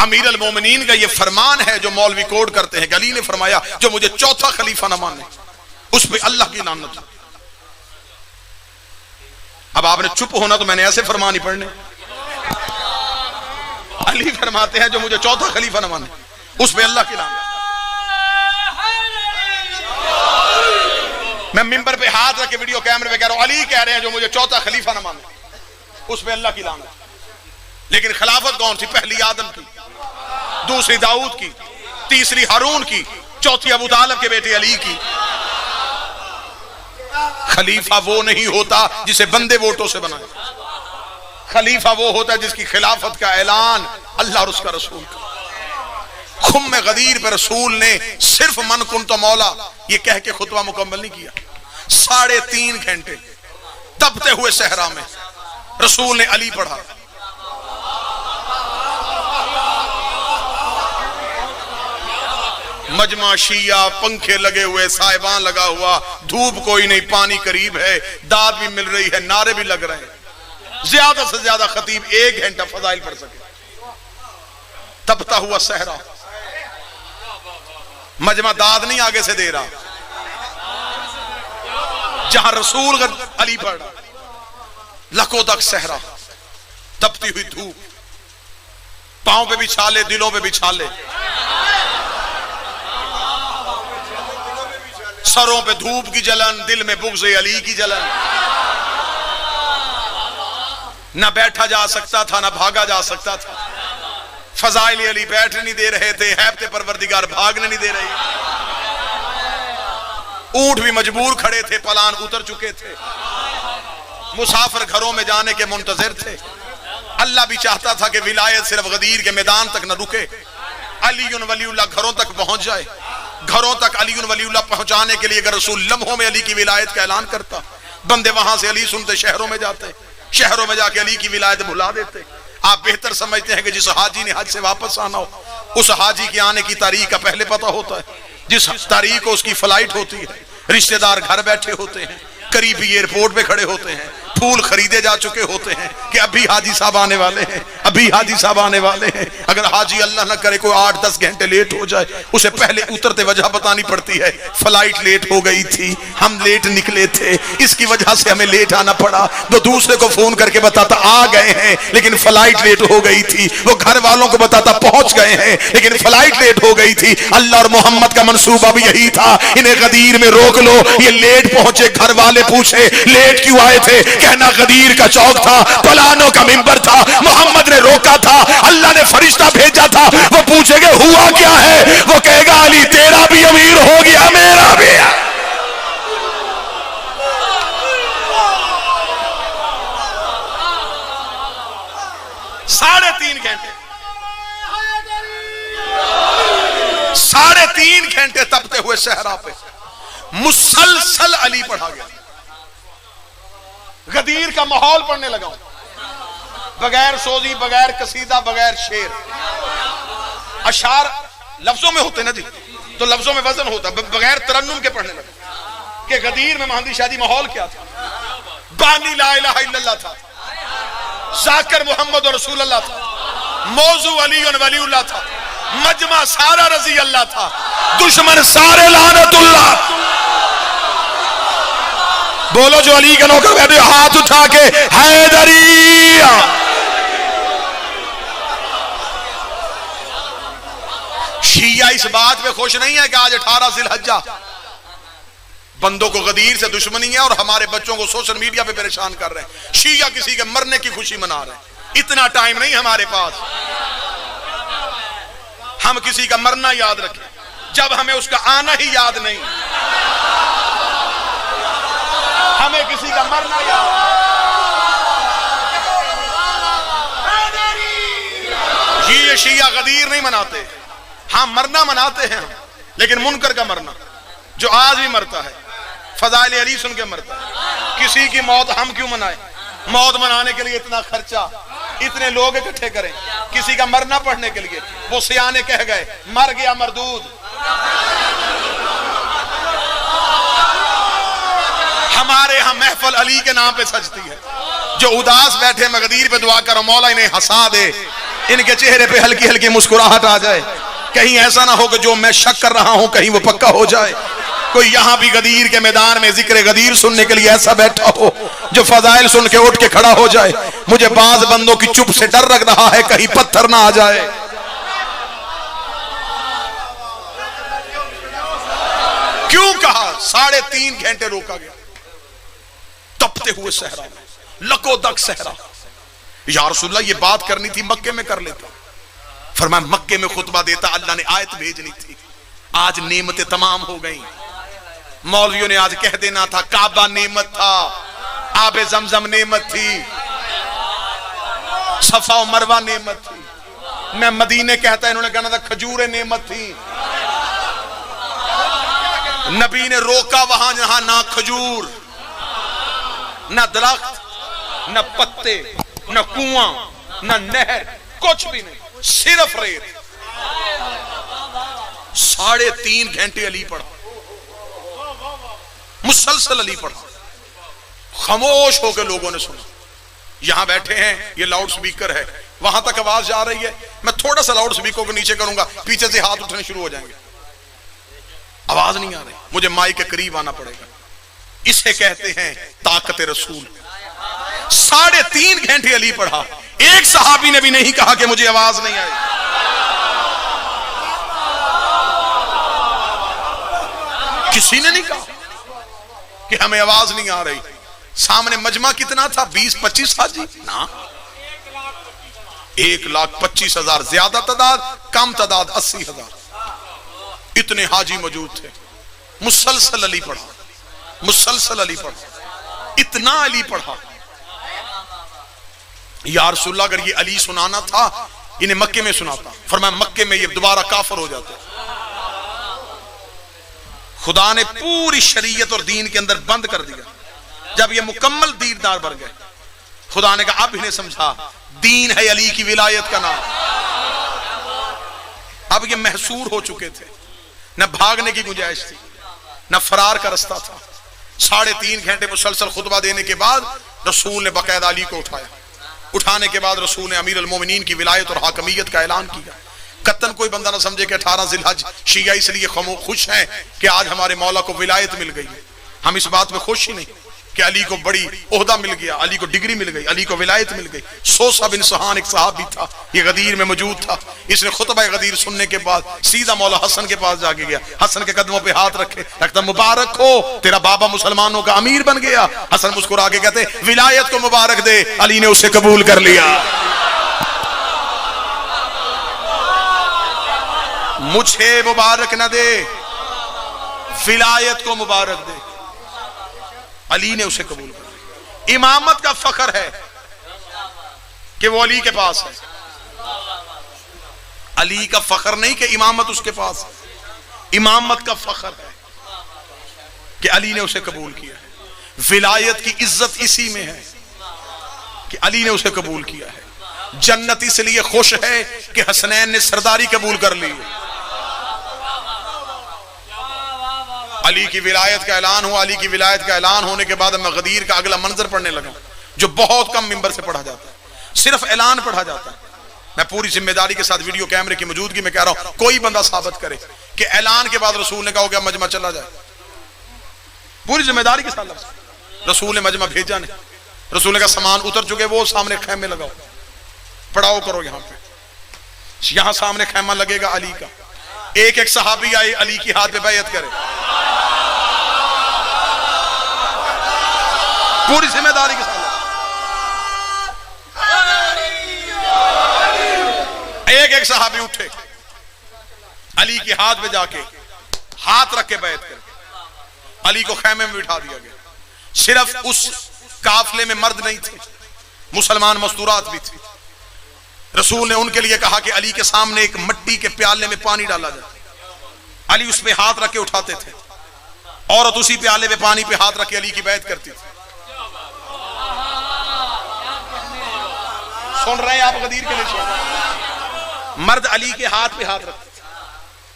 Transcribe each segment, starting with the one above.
अमीर अल मोमिनीन का ये फरमान है जो मौलवी कोड करते हैं कि अली ने फरमाया जो मुझे चौथा खलीफा न माने उस पे अल्लाह की लानत। अब आपने चुप होना तो मैंने ऐसे फरमान ही पढ़ने। अली फरमाते हैं जो मुझे चौथा खलीफा न माने उस पे अल्लाह की लानत। मैं मिंबर पे हाथ रख के वीडियो कैमरे पे कह रहा हूं अली कह रहे हैं जो मुझे चौथा खलीफा न माने उस पे अल्लाह की लानत। लेकिन खिलाफत कौन सी? पहली आदम की, दूसरी दाऊद की, तीसरी हारून की, चौथी अबू तालिब के बेटे अली की। खलीफा वो नहीं होता जिसे बंदे वोटों से बनाए। खलीफा वो होता है जिसकी खिलाफत का ऐलान अल्लाह और उसका रसूल का। खुम्मे गदीर पे रसूल ने सिर्फ मन कुन तो मौला ये कह के खुतबा मुकम्मल नहीं किया। 3.5 घंटे तपते हुए सहरा में रसूल ने अली पढ़ा। मजमा शिया, पंखे लगे हुए, साहिबान लगा हुआ, धूप कोई नहीं, पानी करीब है, दाद भी मिल रही है, नारे भी लग रहे हैं। ज्यादा से ज्यादा खतीब 1 घंटा फजाइल पढ़ सके। तपता हुआ सहरा, मजमा दाद नहीं आगे से दे रहा। जहां रसूल अली पढ़ रहा, लको तक सहरा, तपती हुई धूप, पांव पे भी छाले, दिलों पे भी छाले, सरों पे धूप की जलन, दिल में बुग़्ज़ अली की जलन। ना बैठा जा सकता था, ना भागा जा सकता था। फज़ाइल अली बैठ नहीं दे रहे थे, हैबते परवरदिगार भागने नहीं दे रही। ऊंट भी मजबूर खड़े थे, पलान उतर चुके थे, मुसाफिर घरों में जाने के मुंतजिर थे। अल्लाह भी चाहता था कि विलायत सिर्फ गदीर के मैदान तक न रुके, अली वलीउल्लाह घरों तक पहुंच जाए। घरों तक अली वलीउल्लाह पहुंचाने के लिए अगर रसूल लम्हों में अली की विलायत का ऐलान करता, बंदे वहां से अली सुनते शहरों में जाते, शहरों में जाके अली की विलायत भुला देते। आप बेहतर समझते हैं कि जिस हाजी ने हज से वापस आना हो, उस हाजी के आने की तारीख का पहले पता होता है। जिस तारीख को उसकी फ्लाइट होती है, रिश्तेदार घर बैठे होते हैं, करीबी एयरपोर्ट पे खड़े होते हैं, फूल खरीदे जा चुके होते हैं कि अभी हाजी साहब आने वाले हैं, अभी हाजी साहब आने वाले हैं। अगर हाजी अल्लाह ना करे कोई 8-10 घंटे लेट हो जाए, उसे पहले उतरते वजह बतानी पड़ती है, फ्लाइट लेट हो गई थी, हम लेट निकले थे, इसकी वजह से हमें लेट आना पड़ा। तो दूसरे को फोन करके बताता आ गए हैं लेकिन फ्लाइट लेट हो गई थी, वो घर वालों को बताता पहुंच गए हैं लेकिन फ्लाइट लेट हो गई थी। अल्लाह और मोहम्मद का मंसूबा भी यही था, इन्हें गदीर में रोक लो, ये लेट पहुंचे। घर वाले पूछे लेट क्यों आए थे, कहना गदीर का चौक था, पलानों का मिंबर था, मोहम्मद ने रोका था, अल्लाह ने फरिश्ता भेजा था। वो पूछेंगे हुआ क्या है, वो कहेगा अली तेरा भी अमीर हो गया, मेरा भी। 3.5 घंटे 3.5 घंटे तपते हुए सहरा पे मुसलसल अली पढ़ा गया। गदीर का माहौल पढ़ने लगा, बगैर सोजी, बगैर कसीदा, बगैर शेर। अशार लफ्जों में होते ना जी, तो लफ्जों में वजन होता, बगैर तरन्नुम के पढ़ने लगा। कि गदीर में महंदी शादी माहौल क्या था? बानी ला इलाहा इल्लल्लाह था, जाकिर मोहम्मद और रसूल अल्लाह था, मौजू अली और वलीउल्लाह था, मजमा सारा रजी अल्लाह था, दुश्मन सारे लानतुल्लाह। बोलो जो अली के नौकर बैठे हाथ उठा के हैदरिया। शिया इस बात पे खुश नहीं है कि आज 18 जिलहज्जा, बंदों को गदीर से दुश्मनी है और हमारे बच्चों को सोशल मीडिया पे परेशान कर रहे हैं। शिया किसी के मरने की खुशी मना रहे हैं। इतना टाइम नहीं हमारे पास हम किसी का मरना याद रखें जब हमें उसका आना ही याद नहीं। हमें किसी का मरना याद, ये शिया गदीर नहीं मनाते, हाँ मरना मनाते हैं लेकिन मुनकर का मरना जो आज भी मरता है, फजाइल अली सुन के मरता है। किसी की मौत हम क्यों मनाएं? मौत मनाने के लिए इतना खर्चा, इतने लोग इकट्ठे करें किसी का मरना पढ़ने के लिए। वो सियाने कह गए मर गया मरदूद। हमारे यहां महफिल अली के नाम पे सजती है। जो उदास बैठे मगदीर पे दुआ करो मौला इन्हें हंसा दे, इनके चेहरे पे हल्की हल्की मुस्कुराहट आ जाए, कहीं ऐसा ना हो कि जो मैं शक कर रहा हूं कहीं वो पक्का हो जाए। कोई यहां भी गदीर के मैदान में जिक्र गदीर सुनने के लिए ऐसा बैठा हो जो फजाइल सुन के उठ के खड़ा हो जाए। मुझे बाज बंदों की चुप से डर लग रहा है कहीं पत्थर ना आ जाए। क्यों कहा 3.5 घंटे रोका गया? तपते हुए सहरा में, लकोदक सहरा। या रसूलल्लाह ये बात करनी थी मक्के में कर लेता। फरमाया मक्के में खुतबा देता, अल्लाह ने आयत भेजनी थी। आज नेमतें तमाम हो गई। मौलवियों ने आज कह देना था काबा नेमत था, आबे जमजम नेमत थी, सफा और मरवा नेमत थी। मैं मदीने कहता, इन्होंने कहना था खजूरें नेमत थी। नबी ने रोका वहां जहां ना खजूर, ना दरख्त, ना पत्ते, ना कुआं, ना नहर, कुछ भी नहीं, सिर्फ रेत। 3.5 घंटे अली पढ़ा, मुसलसल अली पढ़ा। खामोश होकर लोगों ने सुना। यहां बैठे हैं, ये लाउड स्पीकर है, वहां तक आवाज जा रही है। मैं थोड़ा सा लाउड स्पीकर को नीचे करूंगा, पीछे से हाथ उठने शुरू हो जाएंगे, आवाज नहीं आ रही। मुझे माइक के करीब आना पड़ेगा। इसे कहते हैं ताकत रसूल। 3.5 घंटे अली पढ़ा। एक सहाबी ने भी नहीं कहा कि मुझे आवाज नहीं आई। किसी ने नहीं कहा कि हमें आवाज नहीं आ रही। सामने मजमा कितना था? 20-25 हाजी ना, 1,25,000। ज्यादा तादाद, कम तादाद 80,000। इतने हाजी मौजूद थे। मुसलसल अली पढ़ा, मुसलसल अली पढ़ा, इतना अली पढ़ा। या रसूलल्लाह अगर ये अली सुनाना था इन्हें मक्के में सुनाता। फरमाया मक्के में ये दोबारा काफिर हो जाते। खुदा ने पूरी शरीयत और दीन के अंदर बंद कर दिया। जब ये मुकम्मल दीनदार बन गए, खुदा ने कहा अब इन्हें समझा दीन है अली की विलायत का नाम। अब ये महसूर हो चुके थे, न भागने की गुंजाइश थी, न फरार का रास्ता था। 3.5 घंटे मुसलसल खुतबा देने के बाद रसूल ने बाकायदा अली को उठाया। उठाने के बाद रसूल ने अमीर अल मोमिनीन की विलायत और हाकमियत का ऐलान किया। कत्तन कोई बंदा ना समझे कि 18 जिलहज शिया इसलिए खुश हैं कि आज हमारे मौला को विलायत मिल गई। हम इस बात में खुश ही नहीं कि अली को बड़ी ओहदा मिल गया, अली को डिग्री मिल गई, अली को विलायत मिल गई। सोसा बिन सुहान एक सहाबी था, ये गदीर में मौजूद था। इसने खुतबा गदीर सुनने के बाद सीधा मौला हसन के पास जाके गया। हसन के कदमों पे हाथ रखे, रखता मुबारक हो, तेरा बाबा मुसलमानों का अमीर बन गया। हसन मुस्कुरा के कहते विलायत को मुबारक दे। अली ने उसे कबूल कर लिया। मुझे मुबारक न दे, विलायत को मुबारक दे। अली ने उसे कबूल कर लिया। इमामत का फख्र है कि वो अली के पास है। अली का फख्र नहीं कि इमामत उसके पास है। इमामत का फख्र है कि अली ने उसे कबूल किया है। विलायत की इज्जत इसी में है कि अली ने उसे कबूल किया है। जन्नत इसलिए खुश है कि हसनैन ने सरदारी कबूल कर ली। अली की विलायत का ऐलान हुआ। अली की विलायत का ऐलान होने के बाद मैं गदीर का अगला मंजर पढ़ने लगा जो बहुत कम मिंबर से पढ़ा जाता है, सिर्फ ऐलान पढ़ा जाता है। मैं पूरी जिम्मेदारी के साथ वीडियो कैमरे की मौजूदगी में कह रहा हूं, कोई बंदा साबित करे कि ऐलान के बाद रसूल ने कहा क्या मजमा चला जाए। पूरी जिम्मेदारी के साथ रसूल ने मजमा भेजा नहीं। रसूल ने कहा सामान उतर चुके, वो सामने खैमे लगाओ, पड़ाव करो। यहां सामने खैमा लगेगा अली का। एक एक सहाबी आए अली की हाथ पे बैयत करे। पूरी जिम्मेदारी के साथ एक एक सहाबी उठे, अली के हाथ पे जाके हाथ रख के बैठ कर अली को खैमे में बिठा दिया गया। सिर्फ उस काफले में मर्द नहीं थे, मुसलमान मस्तूरात भी थी। रसूल ने उनके लिए कहा कि अली के सामने एक मिट्टी के प्याले में पानी डाला जाए। अली उस पे हाथ रख के उठाते थे। औरत उसी प्याले पे पानी पे हाथ रख के अली की बैत करती थी। सुन रहे हैं आप? गदीर के लिए सुन। मर्द अली के हाथ पे हाथ रखते थे,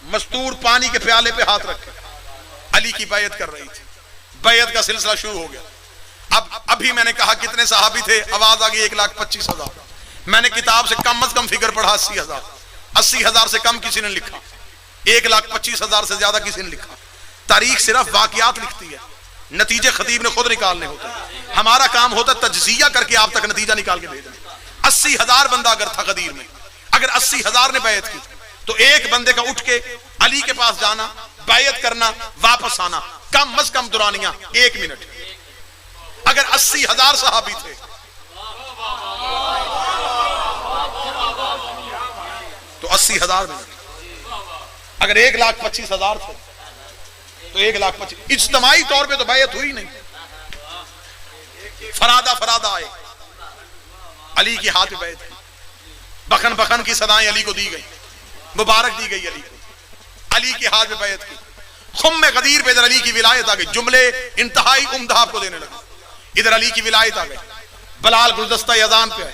मस्तूर पानी के प्याले पे हाथ रखे अली की बैत कर रही थी। बैत का सिलसिला शुरू हो गया। अब अभी मैंने कहा कितने सहाबी थे, आवाज आ गई 1,25,000। मैंने किताब से कम अज कम फिगर पढ़ा 80,000। 80,000 से कम किसी ने लिखा, 1,25,000 से ज्यादा किसी ने लिखा। तारीख सिर्फ वाकयात लिखती है, नतीजे खतीब ने खुद निकालने होते हैं। हमारा काम होता है तज्जिया करके आप तक नतीजा निकाल के भेजना। 80,000 बंदा अगर था गदीर में, अगर 80,000 ने बैत की तो एक बंदे का उठ के अली के पास जाना, बैत करना, वापस आना, कम अज कम दुरानिया 1 मिनट। अगर 80,000 सहाबी थे तो 80,000 मिनट। अगर 1,25,000 थे तो 1,25,000। इज्तिमाई तौर पे तो बैत हुई नहीं, फरादा फरादा आए, अली के हाथ में बैत, बखन बखन की सदाएं अली को दी गई, मुबारक दी गई अली को, अली के हाथ में बैत की। खुम में गदीर पे इधर अली की विलायत आ गई, जुमले इंतहाई उम्दा आपको देने लगे। इधर अली की विलायत आ गई, बलाल गुलदस्ता अजान पे आए,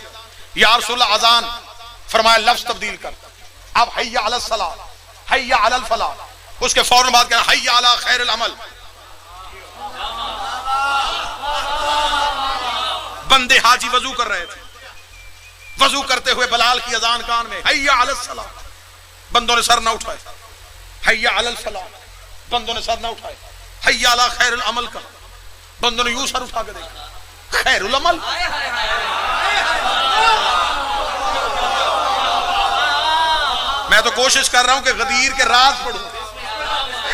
या रसूलल्लाह अजान, फरमाया लफ्ज तब्दील कर, अब हय्या अलस सलाह, हय्या अलल फलाह, उसके फौरन बाद कहना हय्या अला खैरुल अमल। बंदे हाजी वजू कर रहे थे, वजू करते हुए बलाल की अजान कान में, हय्या अलस सलाह, बंदों ने सर न उठाए, हय्या अलल फलाह, बंदों ने सर न उठाए, हय्या अला खैरुल अमल का, बंदों ने यूं सर उठा के देखा, खैरुल अमल। मैं तो कोशिश कर रहा हूं कि गदीर के राज पढ़ूं,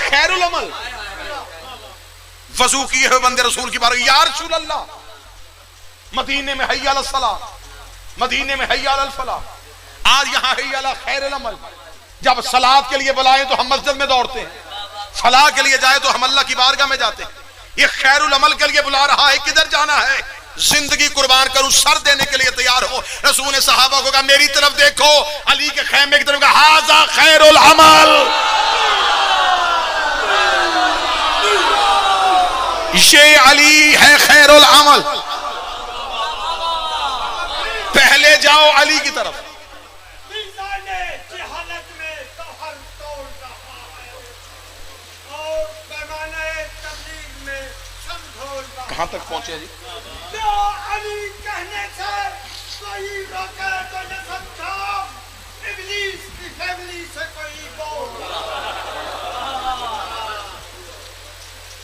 खैरुल अमल। वजू किए हुए बंदे रसूल की बात, या रसूल अल्लाह, मदीने में हय्या अलस सलाह, मदीने में हय्या अलल फलाह, आज यहां हय्या अला खैरुल अमल। जब सलात के लिए बुलाएं तो हम मस्जिद में दौड़ते हैं, फलाह के लिए जाए तो हम अल्लाह की बारगाह में जाते हैं। ये खैरुल अमल के लिए बुला रहा है, किधर जाना है? जिंदगी कुर्बान करूं, सर देने के लिए तैयार हो। रसूल ने सहाबा को कहा मेरी तरफ देखो, अली के खैमे की तरफ कहा हाजा खैरुल अमल, ये अली है खैरुल अमल। पहले जाओ अली की तरफ। कहां तक पहुंचे जी? अली कहने से कोई रोके तो न सकता, इब्लीस की फैमिली से कोई बोल।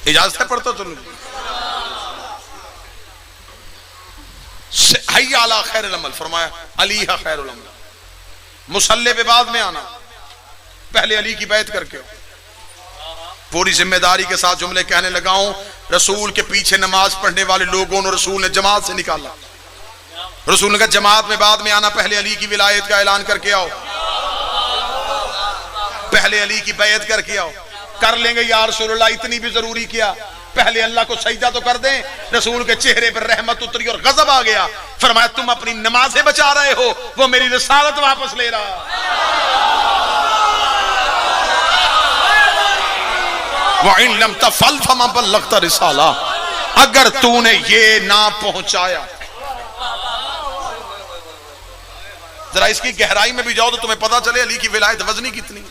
इजाजत है पढ़ता तो हय्या अला खैरुल अमल, फरमाया अली है खैरुल अमल। मुसल्ले पे बाद में आना, पहले अली की बैत करके पूरी जिम्मेदारी के साथ जुमले कहने लगा हूं। रसूल के पीछे नमाज पढ़ने वाले लोगों ने रसूल ने जमात से निकाला। रसूल ने कहा जमात में बाद में आना, पहले अली की विलायत का ऐलान करके आओ, पहले अली की बैत करके आओ। कर लेंगे या रसूलुल्लाह, इतनी भी जरूरी किया, पहले अल्लाह को सजदा तो कर दें। रसूल के चेहरे पर रहमत उतरी और गजब आ गया। फरमाया तुम अपनी नमाजें बचा रहे हो, वो मेरी रिसालत वापस ले रहा। वइल्लम तफल फमा बल्लगता रिसाला, अगर तूने ये ना पहुंचाया। जरा इसकी गहराई में भी जाओ तो तुम्हें पता चले अली की विलायत वजनी कितनी।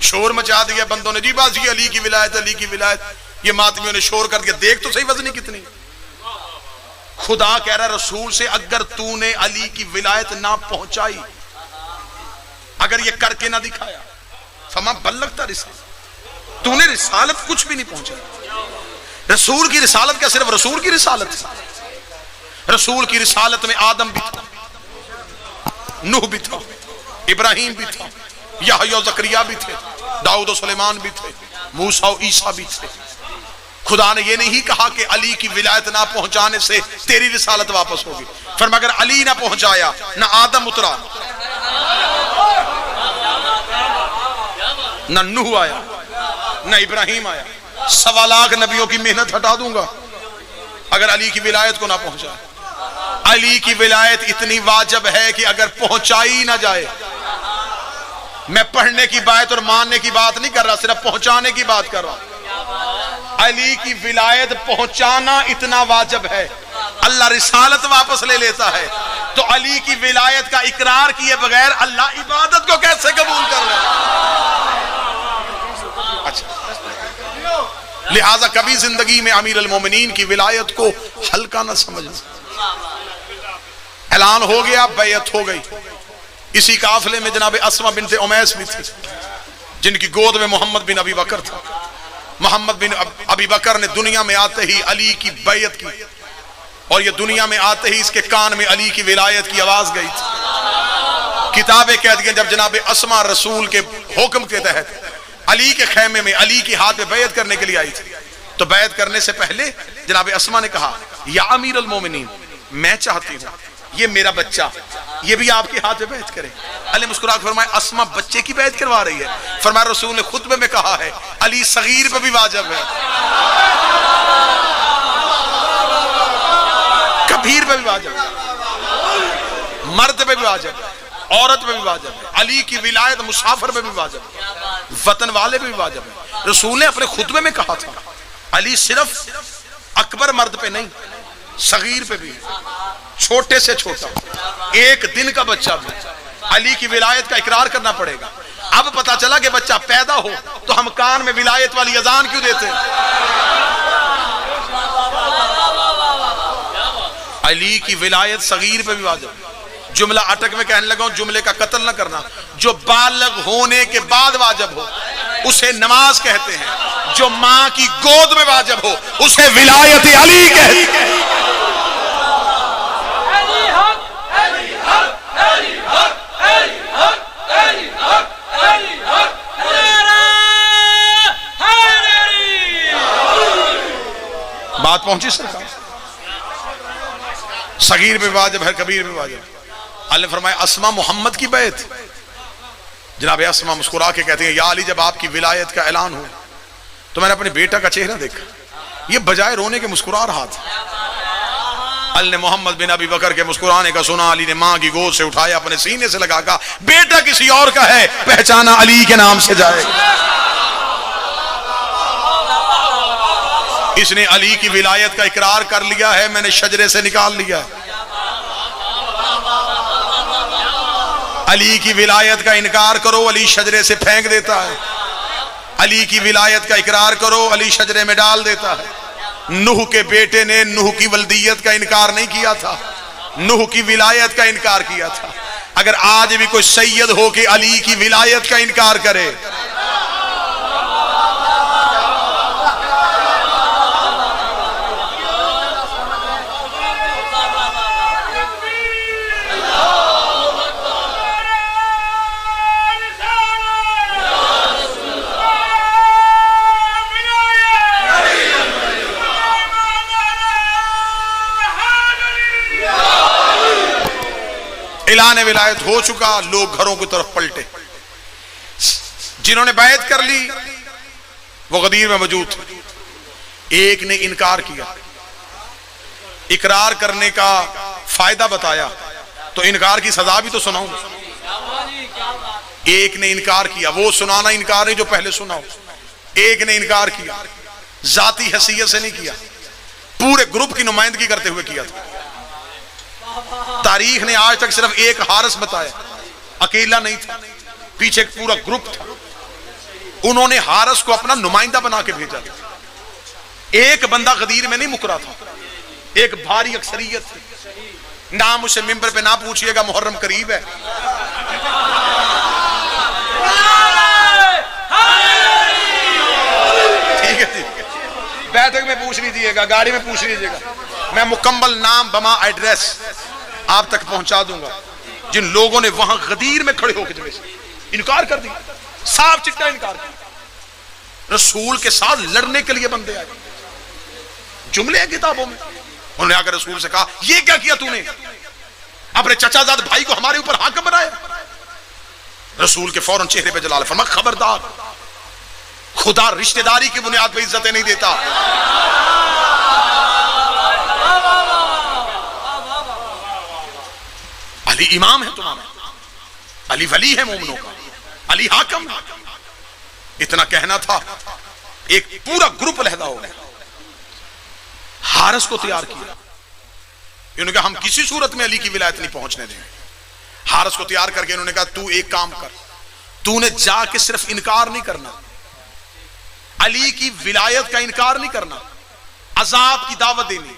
शोर मचा दिया बंदों ने, जी बात ये अली की विलायत, अली की विलायत, ये मातमियों ने शोर कर दिया। देख तो सही वजनी कितनी। खुदा कह रहा रसूल से अगर तूने अली की विलायत ना पहुंचाई, अगर ये करके ना दिखाया, फमा बल्लगता रिसाला, तूने रिसालत कुछ भी नहीं पहुंचा। रसूल की रिसालत क्या सिर्फ रसूल की रिसालत? रसूल की रिसालत में आदम भी था, नूह भी था, इब्राहिम भी था, याहया और ज़करिया भी थे, दाऊद और सुलेमान भी थे, मूसा और ईसा भी थे। खुदा ने यह नहीं कहा कि अली की विलायत ना पहुंचाने से तेरी रिसालत वापस होगी। फिर मगर अली ना पहुंचाया, ना आदम उतरा, ना नूह आया, ना इब्राहिम आया। 1.25 लाख नबियों की मेहनत हटा दूंगा अगर अली की विलायत को ना पहुंचाए। अली की विलायत इतनी वाजिब है कि अगर पहुंचाई ना जाए, मैं पढ़ने की बात और मानने की बात नहीं कर रहा, सिर्फ पहुंचाने की बात कर रहा हूं। अली की विलायत पहुंचाना इतना वाजिब है, अल्लाह रिसालत वापस ले लेता है। तो अली की विलायत का इकरार किए बगैर अल्लाह इबादत को कैसे कबूल कर ले? अच्छा, लिहाजा कभी जिंदगी में अमीर अल मोमिनीन की विलायत को हल्का ना समझना। ऐलान हो गया, बैयत हो गई। इसी काफिले में जनाब अस्मा बिनते उमैस भी थी, जिनकी गोद में मोहम्मद बिन अबी बकर था। मोहम्मद बिन अबी बकर ने दुनिया में आते ही अली की बैयत की, और ये दुनिया में आते ही इसके कान में अली की विलायत की आवाज गई थी। किताबें कहती हैं जब जनाब अस्मा रसूल के हुक्म के तहत अली के खैमे में अली की हाथ में बैयत करने के लिए आई थी, तो बैयत करने से पहले जनाब अस्मा ने कहा, या अमीर अल मोमिनीन, मैं चाहती हूँ ये मेरा बच्चा ये भी आपके हाथ में बैत करे। अली मुस्कुरा कर फरमाया, अस्मा बच्चे की बैत करवा रही है? फरमाया रसूल ने खुतबे में कहा है अली सगीर पे भी वाजिब है, कबीर पे भी वाजिब है, मर्द पे भी वाजिब है, औरत पे भी वाजिब है। अली की विलायत मुसाफिर पे भी वाजिब है, वतन वाले पे भी वाजिब है। रसूल ने अपने खुतबे में कहा था अली सिर्फ अकबर मर्द पे नहीं, सगीर पे भी, छोटे से छोटा, एक दिन का बच्चा भी अली की विलायत का इकरार करना पड़ेगा। अब पता चला कि बच्चा पैदा हो तो हम कान में विलायत वाली अजान क्यों देते हैं? अली की विलायत सगीर पे भी वाजिब। जुमला अटक में कहने लगा, जुमले का कत्ल न करना। जो बालग होने के बाद वाजिब हो उसे नमाज कहते हैं, जो मां की गोद में वाजिब हो उसे विलायत अली कहते हैं। बात पहुंची सरकार? सगीर पे वाजिब है, कबीर पे वाजिब। अल्लाह ने फरमाया अस्मा मोहम्मद की बैत। जनाब अस्मा मुस्कुरा के कहते हैं, या अली जब आपकी विलायत का ऐलान हो तो मैंने अपने बेटा का चेहरा देखा, ये बजाय रोने के मुस्कुरा रहा था। अल्लाह ने मोहम्मद बिन अबी बकर के मुस्कुराने का सुना, अली ने मां की गोद से उठाया, अपने सीने से लगा, कहा बेटा किसी और का है, पहचाना अली के नाम से जाएगा। इसने अली की विलायत का इकरार कर लिया है, मैंने शजरे से निकाल लिया। अली की विलायत का इनकार करो, अली शजरे से फेंक देता है। अली की विलायत का इकरार करो, अली शजरे में डाल देता है। नूह के बेटे ने नूह की वल्दियत का इनकार नहीं किया था, नूह की विलायत का इनकार किया था। अगर आज भी कोई सैयद हो के अली की विलायत का इनकार करे, ऐलान विलायत हो चुका, लोग घरों की तरफ पलटे। जिन्होंने बैत कर ली वो गदीर में मौजूद थे। एक ने इनकार किया, इकरार करने का फायदा बताया, तो इनकार की सजा भी तो सुनाऊं। एक ने इनकार किया, वो सुनाना इनकार नहीं जो पहले सुनाओ। एक ने इनकार किया, जाती हैसियत से नहीं किया, पूरे ग्रुप की नुमाइंदगी करते हुए किया था। तारीख ने आज तक सिर्फ एक हारिस बताया, अकेला नहीं था, पीछे एक पूरा ग्रुप था। उन्होंने हारिस को अपना नुमाइंदा बना के भेजा था। एक बंदा गदीर में नहीं मुकरा था, एक भारी अक्सरियत थी। नाम उसे मिंबर पे ना पूछिएगा, मुहर्रम करीब है। ठीक है, बैठक में पूछ लीजिएगा, गाड़ी में पूछ लीजिएगा, मैं मुकम्मल नाम बमा एड्रेस आप तक पहुंचा दूंगा। जिन लोगों ने वहां गदीर में खड़े होकर जगह से इनकार कर दिया, साफ चिट्टा इनकार किया। रसूल के साथ लड़ने के लिए बंदे आए, जुमले हैं किताबों में। उन्होंने आकर रसूल से कहा, ये क्या किया तूने, अपने चचाजाद भाई को हमारे ऊपर हाकिम बनाया। रसूल के फौरन चेहरे पे जलाल फरमाया, खबरदार, खुदा रिश्तेदारी की बुनियाद पर इज्जतें नहीं देता। अली इमाम है तुम्हारा, अली वली है मोमिनों का, अली हाकिम है। इतना कहना था, एक पूरा ग्रुप लहदा हो गया। हारिस को तैयार किया, इन्होंने कहा हम किसी सूरत में अली की विलायत नहीं पहुंचने देंगे। हारिस को तैयार करके इन्होंने कहा, तू एक काम कर, तूने जाके सिर्फ इनकार नहीं करना, अली की विलायत का इनकार नहीं करना, अजाब की दावत देनी।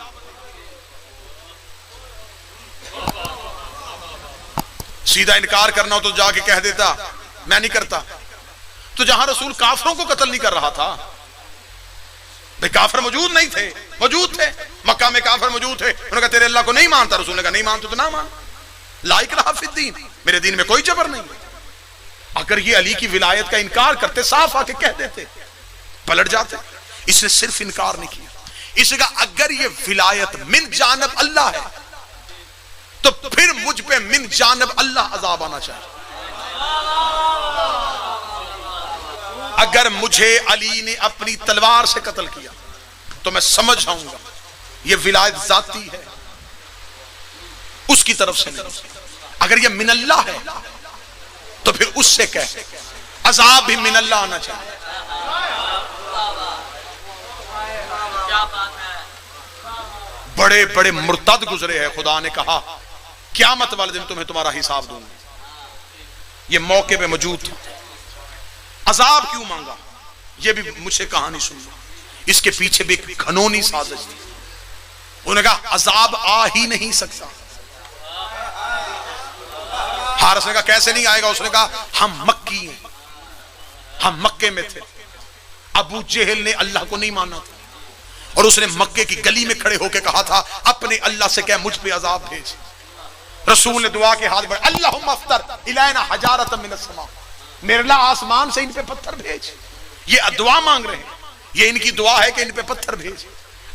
सीधा इनकार करना हो तो जाके कह देता मैं नहीं करता। तो जहां रसूल काफरों को कत्ल नहीं कर रहा था, भाई काफर मौजूद नहीं थे, मौजूद थे मक्का में, काफर मौजूद थे, उन्होंने कहा तेरे अल्लाह को नहीं मानता, रसूल ने कहा नहीं मानते तो ना मान, लाइक रहा फिर दीन, मेरे दीन में कोई जबर नहीं। अगर ये अली की विलायत का इनकार करते, साफ आके कह देते, पलट जाते। इसने सिर्फ इनकार नहीं किया, इसने कहा अगर ये विलायत मिन जानब अल्लाह है तो फिर मुझ पे मिन जानब अल्लाह अजाब आना चाहिए। अगर मुझे अली ने अपनी तलवार से कत्ल किया तो मैं समझ जाऊंगा ये विलायत जाती है, उसकी तरफ से नहीं। अगर ये मिन अल्लाह है तो फिर उससे कह अजाब भी मिन अल्लाह आना चाहिए। बड़े बड़े मुर्तद गुजरे हैं, खुदा ने कहा क़यामत वाले दिन तुम्हें तुम्हारा हिसाब दूंगा। ये मौके पे मौजूद था। अजाब क्यों मांगा, ये भी मुझसे कहानी सुन लो, इसके पीछे भी एक घनौनी साजिश थी। उन्होंने कहा अजाब आ ही नहीं सकता। हारिस ने कहा कैसे नहीं आएगा, उसने कहा हम मक्की हैं, हम मक्के में थे, अबू जहल ने अल्लाह को नहीं माना था और उसने मक्के की गली में खड़े होकर कहा था अपने अल्लाह से कह मुझ पे अजाब भेज। रसूल ने दुआ के हाथ बढ़े, अल्लाहुम्मा अफ्तर इलैना हजारतम मिनस समा, मेरे अल्लाह आसमान से इन पे पत्थर भेज। ये दुआ मांग रहे हैं, ये इनकी दुआ है कि इन पे पत्थर भेज।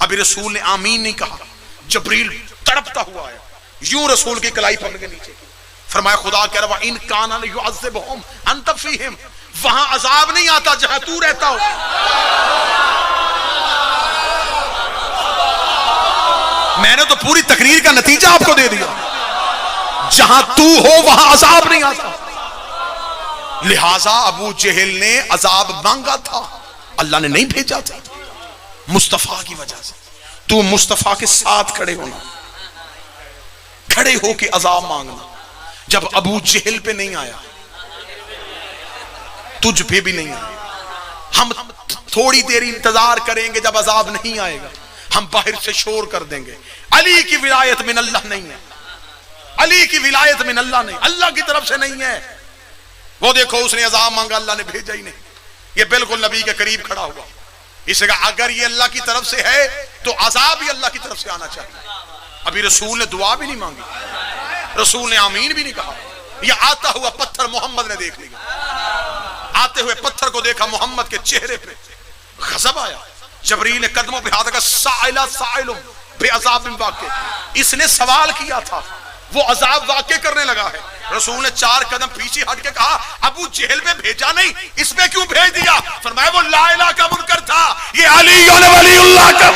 अभी रसूल ने आमीन नहीं कहा, जबरील तड़पता हुआ आया, यूं रसूल की कलाई पकड़ के नीचे फरमाया खुदा कह रहा इन काना युअज़्ज़िबुहुम अंत फीहिम, वहां अजाब नहीं आता जहां तू रहता हो। मैंने तो पूरी तकरीर का नतीजा आपको दे दिया, जहां तू हो वहां अजाब नहीं आता। लिहाजा अबू जहल ने अजाब मांगा था, अल्लाह ने नहीं भेजा था मुस्तफा की वजह से। तू मुस्तफा के साथ खड़े होना, खड़े होके अजाब मांगना। जब अबू जहल पे नहीं आया तुझ पे भी नहीं आया। हम थोड़ी देर इंतजार करेंगे, जब अजाब नहीं आएगा हम बाहर से शोर कर देंगे अली की विलायत मिन अल्लाह नहीं है, अली की विलायत मिन अल्लाह नहीं, अल्लाह की तरफ से नहीं है। वो देखो उसने अजाब मांगा, अल्लाह ने भेजा ही नहीं। ये बिल्कुल नबी के करीब खड़ा हुआ, इसने कहा अगर ये अल्लाह की तरफ से है तो अजाब भी अल्लाह की तरफ से आना चाहिए। अभी रसूल ने दुआ भी नहीं मांगी, रसूल ने आमीन भी नहीं कहा। यह आता हुआ पत्थर मोहम्मद ने देख लिया, आते हुए पत्थर को देखा, मोहम्मद के चेहरे पे गजब आया। जबरील ने कदमों पे हाथ रखा, साइला साइलुम बेअज़ाबिन वाक़े, इसने सवाल किया था वो अजाब वाक़े करने लगा है। रसूल ने 4 कदम पीछे हट के कहा अबू जहल में भेजा नहीं, इसमें क्यों भेज दिया? फरमाया वो ला इलाहा का मुनकर था, ये अली वलीउल्लाह का